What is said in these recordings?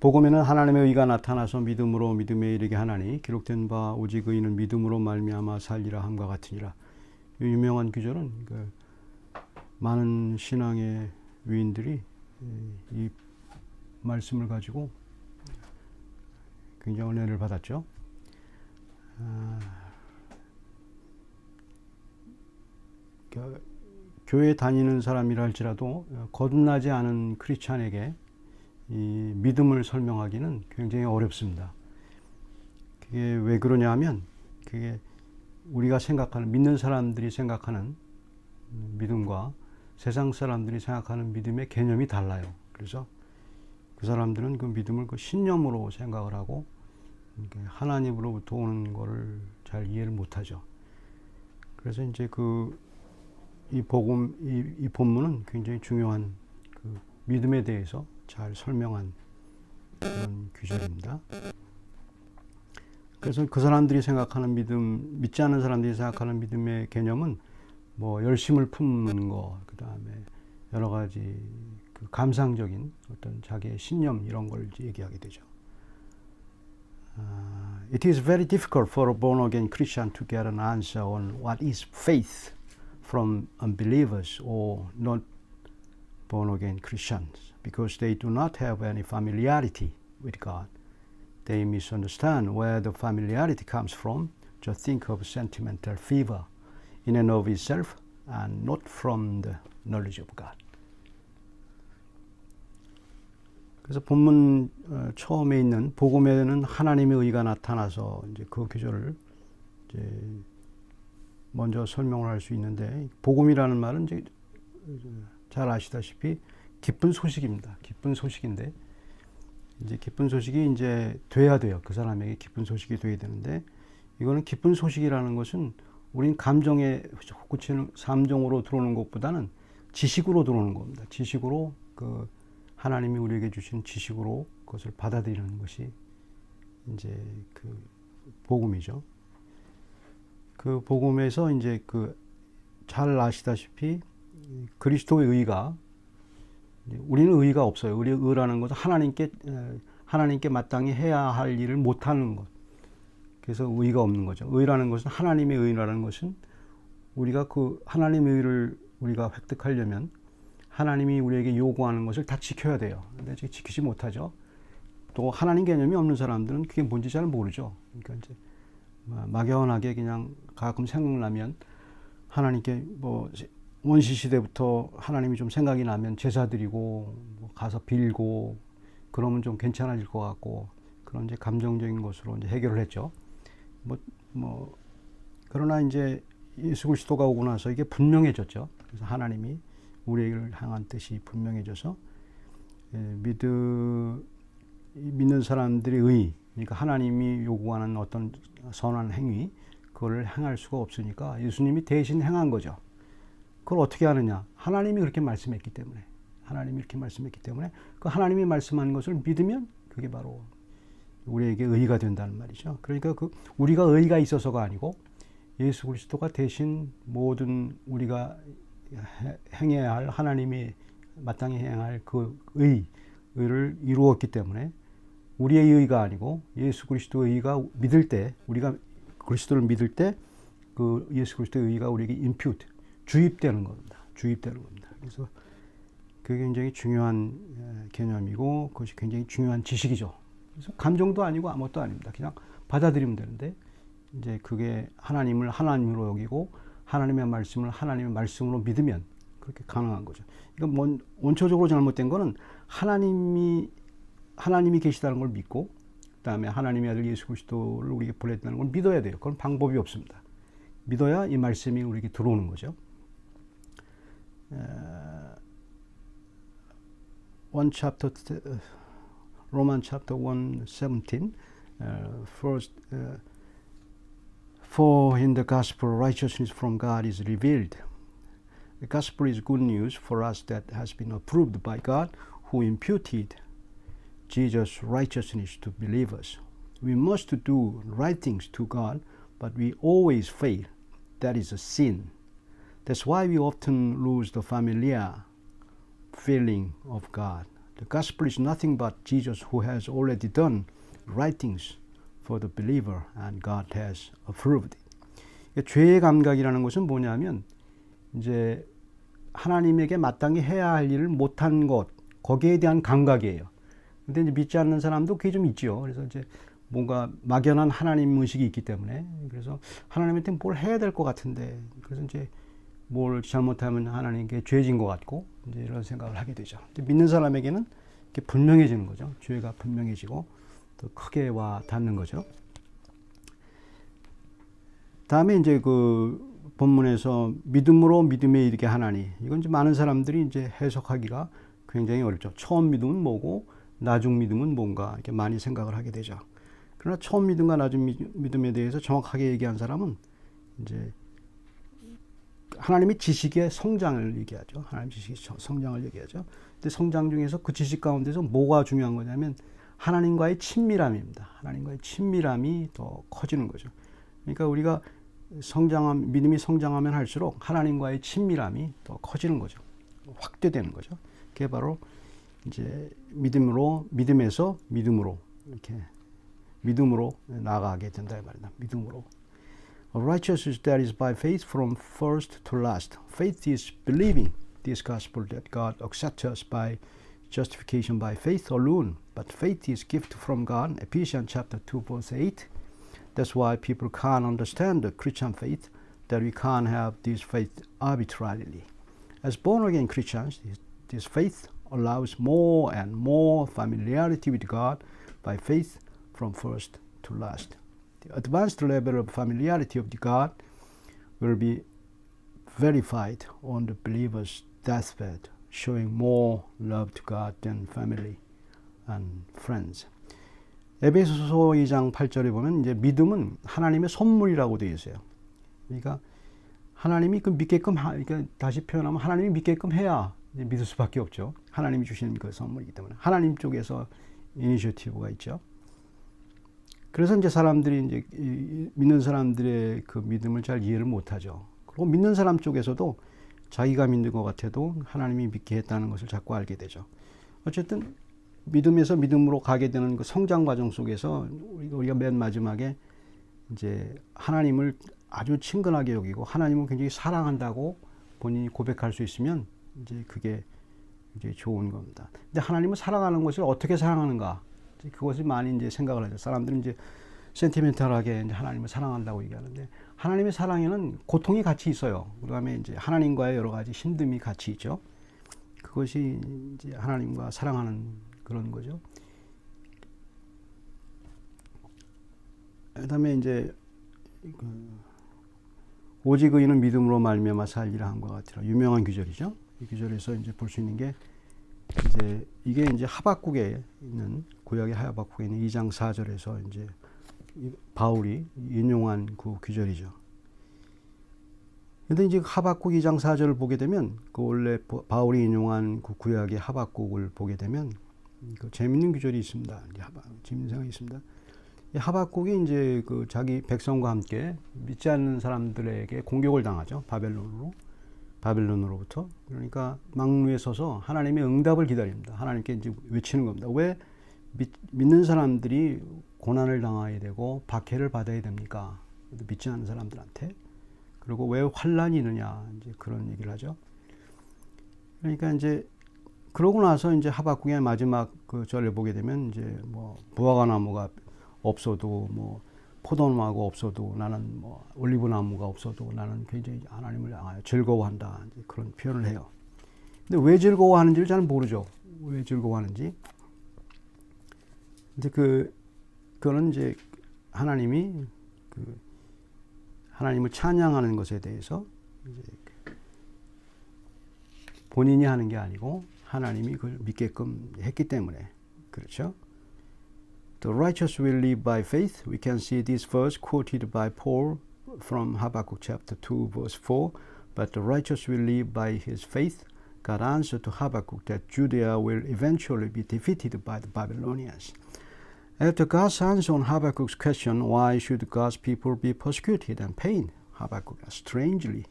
복음에는 하나님의 의가 나타나서 믿음으로 믿음에 이르게 하나니 기록된 바 오직 의인은 믿음으로 말미암아 살리라 함과 같으니라. 이 유명한 구절은 많은 신앙의 위인들이 이 말씀을 가지고 굉장히 은혜를 받았죠. 교회 다니는 사람이라 할지라도 거듭나지 않은 크리스찬에게 이 믿음을 설명하기는 굉장히 어렵습니다. 그게 왜 그러냐 하면 그게 우리가 생각하는, 믿는 사람들이 생각하는 믿음과 세상 사람들이 생각하는 믿음의 개념이 달라요. 그래서 그 사람들은 그 믿음을 그 신념으로 생각을 하고 하나님으로부터 오는 거를 잘 이해를 못하죠. 그래서 이제 이 복음, 이 본문은 굉장히 중요한 그 믿음에 대해서 잘 설명한 그런 구절입니다. 그래서 그 사람들이 생각하는 믿음, 믿지 않는 사람들이 생각하는 믿음의 개념은 뭐 열심을 품는 거, 그 다음에 여러 가지 그 감상적인 어떤 자기의 신념 이런 걸 얘기하게 되죠. It is very difficult for a born-again Christian to get an answer on what is faith from unbelievers or not born-again Christians because they do not have any familiarity with God. They misunderstand where the familiarity comes from. Just think of sentimental fever in and of itself and not from the knowledge of God. 그래서 본문 처음에 있는 복음에는 하나님의 의가 나타나서 이제 그 구절을 이제 먼저 설명을 할 수 있는데, 복음이라는 말은 이제 잘 아시다시피 기쁜 소식입니다. 기쁜 소식인데, 이제 기쁜 소식이 이제 돼야 돼요. 그 사람에게 기쁜 소식이 돼야 되는데, 이거는 기쁜 소식이라는 것은 우린 감정에 솟구치는 감정으로 들어오는 것보다는 지식으로 들어오는 겁니다. 지식으로 그 하나님이 우리에게 주신 지식으로 그것을 받아들이는 것이 이제 그 복음이죠. 그 복음에서 이제 잘 아시다시피 그리스도의 의가, 우리는 의가 없어요. 우리의 의라는 것은 하나님께 마땅히 해야 할 일을 못하는 것. 그래서 의가 없는 거죠. 의라는 것은, 하나님의 의라는 것은 우리가 그 하나님의 의를 우리가 획득하려면 하나님이 우리에게 요구하는 것을 다 지켜야 돼요. 근데 지키지 못하죠. 또 하나님 개념이 없는 사람들은 그게 뭔지 잘 모르죠. 그러니까 이제 막연하게 그냥 가끔 생각나면 하나님께 뭐 원시 시대부터 하나님이 좀 생각이 나면 제사 드리고 뭐 가서 빌고 그러면 좀 괜찮아질 것 같고, 그런 이제 감정적인 것으로 이제 해결을 했죠. 그러나 이제 예수 그리스도가 오고 나서 이게 분명해졌죠. 그래서 하나님이 우리를 향한 뜻이 분명해져서 믿는 사람들의 의, 그러니까 하나님이 요구하는 어떤 선한 행위, 그걸 행할 수가 없으니까 예수님이 대신 행한 거죠. 그걸 어떻게 하느냐? 하나님이 그렇게 말씀했기 때문에, 그 하나님이 말씀한 것을 믿으면 그게 바로 우리에게 의가 된다는 말이죠. 그러니까 우리가 의가 있어서가 아니고 예수 그리스도가 대신 모든 우리가 행해야 할, 하나님이 마땅히 행할 그 의를 이루었기 때문에 우리의 의가 아니고 예수 그리스도의 의가 믿을 때, 우리가 그리스도를 믿을 때 그 예수 그리스도의 의가 우리에게 impute, 주입되는 겁니다. 그래서 그게 굉장히 중요한 개념이고 그것이 굉장히 중요한 지식이죠. 그래서 감정도 아니고 아무것도 아닙니다. 그냥 받아들이면 되는데, 이제 그게 하나님을 하나님으로 여기고 하나님의 말씀을 하나님의 말씀으로 믿으면 그렇게 가능한 거죠. 이건 원초적으로 잘못된 거는 하나님이 계시다는 걸 믿고, 그다음에 하나님의 아들 예수 그리스도를 우리에게 보냈다는 걸 믿어야 돼요. 그건 방법이 없습니다. 믿어야 이 말씀이 우리에게 들어오는 거죠. Roman chapter 1:17, first, for in the gospel righteousness from God is revealed. The gospel is good news for us that has been approved by God, who imputed Jesus' righteousness to believers. We must do right things to God, but we always fail. That is a sin. That's why we often lose the familiar feeling of God. The gospel is nothing but Jesus who has already done right things for the believer and God has approved it. 죄의 감각이라는 것은 뭐냐면 이제 하나님에게 마땅히 해야 할 일을 못한 것, 거기에 대한 감각이에요. 근데 이제 믿지 않는 사람도 그게 좀 있죠. 그래서 이제 뭔가 막연한 하나님 의식이 있기 때문에 그래서 하나님한테 뭘 해야 될 것 같은데 그래서 이제 뭘 잘못하면 하나님께 죄진 것 같고 이제 이런 생각을 하게 되죠. 믿는 사람에게는 이렇게 분명해지는 거죠. 죄가 분명해지고 더 크게 와 닿는 거죠. 다음에 이제 그 본문에서 믿음으로 믿음에 이르게 하나니 이건 이제 많은 사람들이 이제 해석하기가 굉장히 어렵죠. 처음 믿음은 뭐고 나중 믿음은 뭔가 이렇게 많이 생각을 하게 되죠. 그러나 처음 믿음과 나중 믿음에 대해서 정확하게 얘기한 사람은 이제 하나님의 지식의 성장을 얘기하죠. 하나님 지식의 성장을 얘기하죠. 근데 성장 중에서 그 지식 가운데서 뭐가 중요한 거냐면 하나님과의 친밀함입니다. 하나님과의 친밀함이 더 커지는 거죠. 그러니까 우리가 믿음이 성장하면 할수록 하나님과의 친밀함이 더 커지는 거죠. 확대되는 거죠. 그게 바로 이제 믿음에서 믿음으로 이렇게 믿음으로 나아가게 된다 이 말이다. 믿음으로. Righteousness that is by faith from first to last. Faith is believing this gospel that God accepts us by justification by faith alone. But faith is gift from God. Ephesians chapter 2 verse 8. That's why people can't understand the Christian faith, that we can't have this faith arbitrarily. As born-again Christians, this faith allows more and more familiarity with God by faith from first to last. The advanced level of familiarity of God will be verified on the believer's deathbed, showing more love to God than family and friends. 에베소서 2장 8절에 보면 이제 믿음은 하나님의 선물이라고 되어 있어요. 그러니까 하나님이 그 믿게끔 그러니까 다시 표현하면 하나님이 믿게끔 해야 믿을 수밖에 없죠. 하나님이 주시는 그 선물이기 때문에 하나님 쪽에서 이니셔티브가 있죠. 그래서 이제 사람들이 이제 믿는 사람들의 그 믿음을 잘 이해를 못하죠. 그리고 믿는 사람 쪽에서도 자기가 믿는 것 같아도 하나님이 믿게 했다는 것을 자꾸 알게 되죠. 어쨌든 믿음에서 믿음으로 가게 되는 그 성장 과정 속에서 우리가 맨 마지막에 이제 하나님을 아주 친근하게 여기고 하나님을 굉장히 사랑한다고 본인이 고백할 수 있으면 이제 그게 이제 좋은 겁니다. 근데 하나님을 사랑하는 것을 어떻게 사랑하는가? 그것을 많이 이제 생각을 하죠. 사람들은 이제 센티멘탈하게 이제 하나님을 사랑한다고 얘기하는데 하나님의 사랑에는 고통이 같이 있어요. 그다음에 이제 하나님과의 여러 가지 힘듦이 같이 있죠. 그것이 이제 하나님과 사랑하는 그런 거죠. 그다음에 이제 오직 의인은 믿음으로 말미암아 살리라 한 것 같아요. 유명한 구절이죠. 이 구절에서 이제 볼 수 있는 게 이제 이게 이제 하박국에 있는 구약의 하박국에 있는 2장 4절에서 이제 바울이 인용한 그 구절이죠. 근데 이제 하박국 2장 4절을 보게 되면 그 원래 바울이 인용한 그 구약의 하박국을 보게 되면 그 재밌는 구절이 있습니다. 재밌는 생각이 있습니다. 이 하박국이 이제 그 자기 백성과 함께 믿지 않는 사람들에게 공격을 당하죠. 바벨론으로부터. 그러니까 망루에 서서 하나님의 응답을 기다립니다. 하나님께 이제 외치는 겁니다. 왜 믿는 사람들이 고난을 당해야 되고 박해를 받아야 됩니까? 믿지 않는 사람들한테. 그리고 왜 환란이 있느냐 이제 그런 얘기를 하죠. 그러니까 이제 그러고 나서 이제 하박국의 마지막 그 절을 보게 되면 이제 뭐 무화과 나무가 없어도 뭐 포도나무가 없어도 나는 뭐 올리브나무가 없어도 나는 굉장히 하나님을 즐거워한다 이제 그런 표현을 해요. 근데 왜 즐거워하는지를 잘 모르죠. 왜 즐거워하는지. 근데 그거는 이제 하나님이 하나님을 찬양하는 것에 대해서 이제 본인이 하는 게 아니고 하나님이 그걸 믿게끔 했기 때문에 그렇죠. The righteous will live by faith. We can see this verse quoted by Paul from Habakkuk chapter 2 verse 4. But the righteous will live by his faith. God answered to Habakkuk that Judea will eventually be defeated by the Babylonians. After God's answer on Habakkuk's question, why should God's people be persecuted and pained? Habakkuk strangely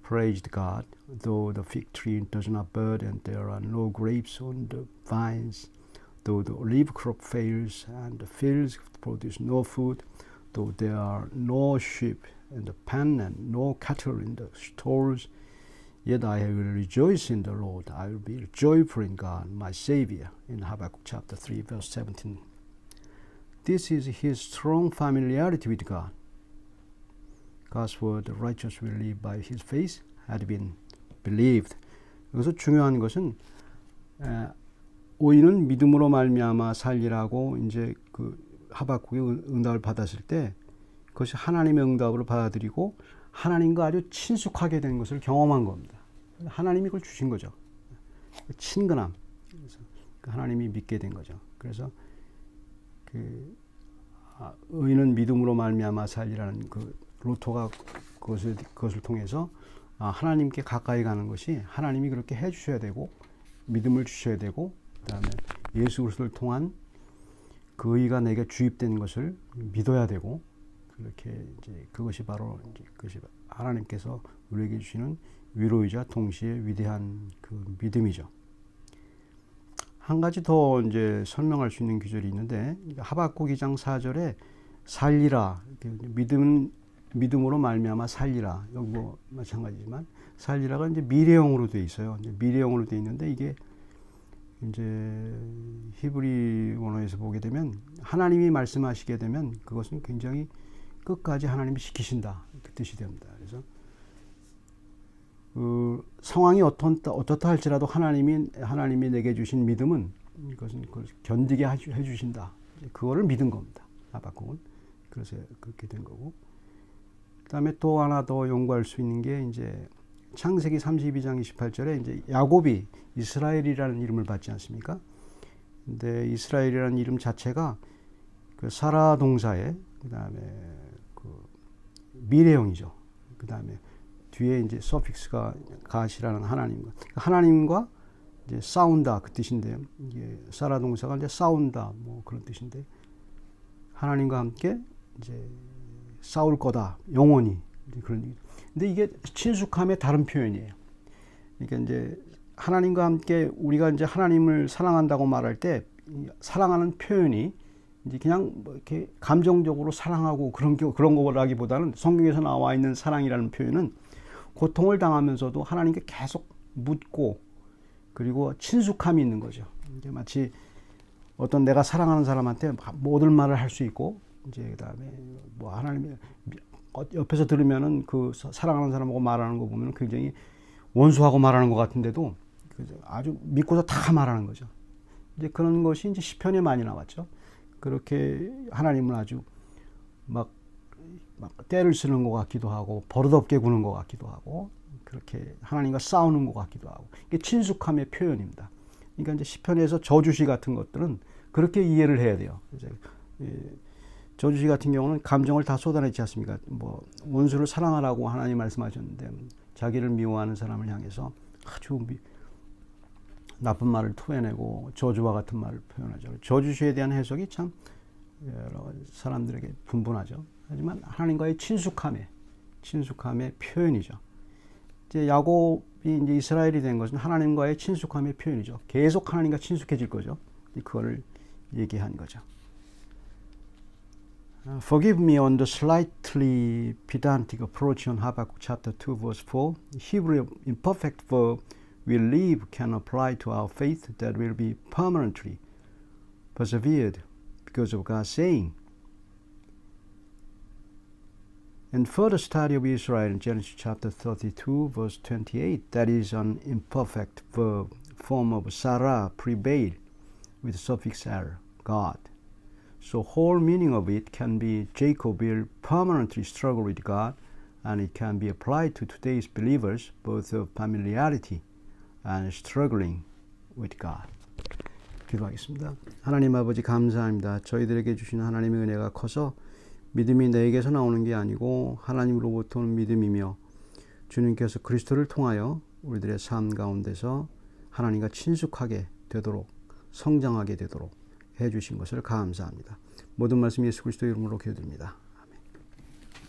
praised God, though the fig tree does not bud and there are no grapes on the vines, though the olive crop fails and the fields produce no food, though there are no sheep in the pen and no cattle in the stalls, yet I will rejoice in the Lord. I will be joyful in God, my Savior, in Habakkuk chapter 3, verse 17. This is his strong familiarity with God. God's word, the righteous will live by his faith, had been believed. 여기서 중요한 것은 의인은 믿음으로 말미암아 살리라고 이제 그 하박국의 응답을 받았을 때 그것이 하나님의 응답으로 받아들이고 하나님과 아주 친숙하게 된 것을 경험한 겁니다. 하나님이 그걸 주신 거죠. 친근함. 그래서 하나님이 믿게 된 거죠. 그래서 의인은 믿음으로 말미암아 살리라는 그 로토가 그것을 통해서 하나님께 가까이 가는 것이 하나님이 그렇게 해주셔야 되고 믿음을 주셔야 되고 그다음에 예수 그리스도를 통한 그 의가 내게 주입된 것을 믿어야 되고 그렇게 이제 그것이 바로 이제 그것이 하나님께서 우리에게 주시는 위로이자 동시에 위대한 그 믿음이죠. 한 가지 더 이제 설명할 수 있는 구절이 있는데 하박국 2장 4절에 살리라 믿음으로 말미암아 살리라 여기 뭐 마찬가지지만 살리라가 이제 미래형으로 돼 있어요. 이제 미래형으로 돼 있는데 이게 이제 히브리 원어에서 보게 되면 하나님이 말씀하시게 되면 그것은 굉장히 끝까지 하나님이 지키신다 그 뜻이 됩니다. 그래서 그 상황이 어떻다 할지라도 하나님이 내게 주신 믿음은 그것은 그걸 견디게 해주신다. 그거를 믿은 겁니다. 하박국은 그래서 그렇게 된 거고. 그다음에 또 하나 더 연구할 수 있는 게 이제 창세기 32장 28절에 이제 야곱이 이스라엘이라는 이름을 받지 않습니까? 근데 이스라엘이라는 이름 자체가 그 사라 동사에 그다음에 그 미래형이죠. 그다음에 뒤에 이제 서픽스가 가시라는 하나님과 이제 싸운다 그 뜻인데 이게 사라 동사가 이제 싸운다 뭐 그런 뜻인데 하나님과 함께 이제 싸울 거다 영원히 그런 얘기. 근데 이게 친숙함의 다른 표현이에요. 그러니까 이제 하나님과 함께 우리가 이제 하나님을 사랑한다고 말할 때 사랑하는 표현이 이제 그냥 뭐 이렇게 감정적으로 사랑하고 그런 거라기보다는 성경에서 나와 있는 사랑이라는 표현은 고통을 당하면서도 하나님께 계속 묻고 그리고 친숙함이 있는 거죠. 이게 마치 어떤 내가 사랑하는 사람한테 모든 말을 할 수 있고 이제 그다음에 뭐 하나님이 옆에서 들으면은 그 사랑하는 사람하고 말하는 거 보면 굉장히 원수하고 말하는 것 같은데도 아주 믿고서 다 말하는 거죠. 이제 그런 것이 이제 시편에 많이 나왔죠. 그렇게 하나님은 아주 막 때를 쓰는 것 같기도 하고 버릇없게 구는 것 같기도 하고 그렇게 하나님과 싸우는 것 같기도 하고 이게 친숙함의 표현입니다. 그러니까 이제 시편에서 저주시 같은 것들은 그렇게 이해를 해야 돼요. 이제 저주시 같은 경우는 감정을 다 쏟아내지 않습니까? 뭐 원수를 사랑하라고 하나님 말씀하셨는데 자기를 미워하는 사람을 향해서 아주 나쁜 말을 토해내고 저주와 같은 말을 표현하죠. 저주시에 대한 해석이 참 여러 사람들에게 분분하죠. 하지만 하나님과의 친숙함의 표현이죠. 이제 야곱이 이제 이스라엘이 된 것은 하나님과의 친숙함의 표현이죠. 계속 하나님과 친숙해질 거죠. 그거를 얘기한 거죠. Forgive me on the slightly pedantic approach on Habakkuk chapter 2 verse 4. Hebrew imperfect verb will live can apply to our faith that will be permanently persevered because of God's saying. And further study of Israel in Genesis chapter 32 verse 28, that is an imperfect verb form of Sarah prevailed with suffix er, God. So whole meaning of it can be Jacob will permanently struggle with God, and it can be applied to today's believers, both of familiarity and struggling with God. 기도하겠습니다. 하나님 아버지 감사합니다. 저희들에게 주신 하나님의 은혜가 커서 믿음이 내게서 나오는 게 아니고 하나님으로부터 오는 믿음이며 주님께서 그리스도를 통하여 우리들의 삶 가운데서 하나님과 친숙하게 되도록 성장하게 되도록 해주신 것을 감사합니다. 모든 말씀 예수 그리스도 이름으로 기도드립니다.